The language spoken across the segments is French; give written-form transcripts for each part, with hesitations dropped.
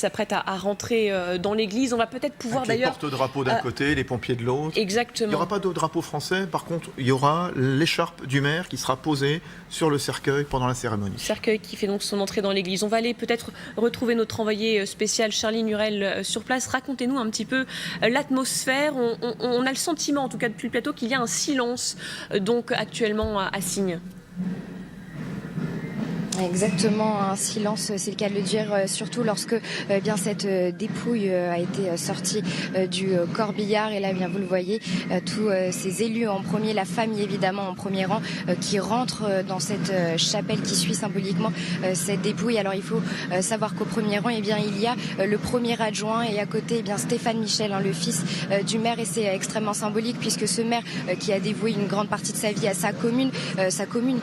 s'apprête à rentrer dans l'église. On va peut-être pouvoir d'ailleurs... d'ailleurs... Les porte-drapeaux d'un côté, les pompiers de l'autre. Exactement. Il n'y aura pas de drapeau français, par contre, il y aura l'écharpe du maire qui sera posée sur le cercueil pendant la cérémonie. Cercueil qui fait donc son entrée dans l'église. On va aller peut-être retrouver notre envoyé spécial Charline Hurel sur place. Racontez-nous un petit peu l'atmosphère. On a le sentiment, en tout cas depuis le plateau, qu'il y a un silence donc actuellement à Signes. Exactement, un silence, c'est le cas de le dire, surtout lorsque bien cette dépouille a été sortie du corbillard. Et là, bien vous le voyez, tous ces élus en premier, la famille évidemment en premier rang, qui rentrent dans cette chapelle qui suit symboliquement cette dépouille. Alors il faut savoir qu'au premier rang, eh bien il y a le premier adjoint et à côté, eh bien Stéphane Michel, le fils du maire. Et c'est extrêmement symbolique puisque ce maire qui a dévoué une grande partie de sa vie à sa commune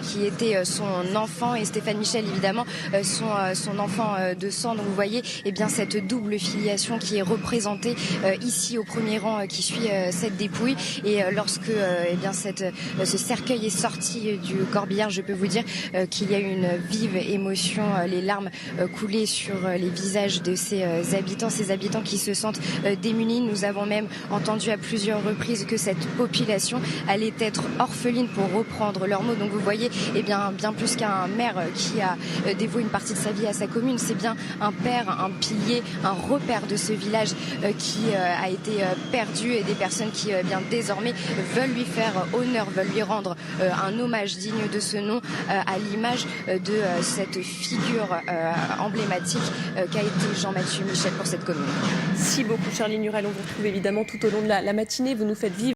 qui était son enfant, et Stéphane Michel évidemment son enfant de sang. Donc vous voyez eh bien cette double filiation qui est représentée ici au premier rang qui suit cette dépouille. Et lorsque eh bien ce cercueil est sorti du corbillard, je peux vous dire qu'il y a eu une vive émotion, les larmes coulaient sur les visages de ces habitants qui se sentent démunis. Nous avons même entendu à plusieurs reprises que cette population allait être orpheline, pour reprendre leurs mots. Donc vous voyez eh bien plus qu'un maire qui a dévoué une partie de sa vie à sa commune, c'est bien un père, un pilier, un repère de ce village qui a été perdu, et des personnes qui bien désormais veulent lui faire honneur, veulent lui rendre un hommage digne de ce nom, à l'image de cette figure emblématique qu'a été Jean-Mathieu Michel pour cette commune. Merci beaucoup Charline Hurel, on vous retrouve évidemment tout au long de la matinée. Vous nous faites vivre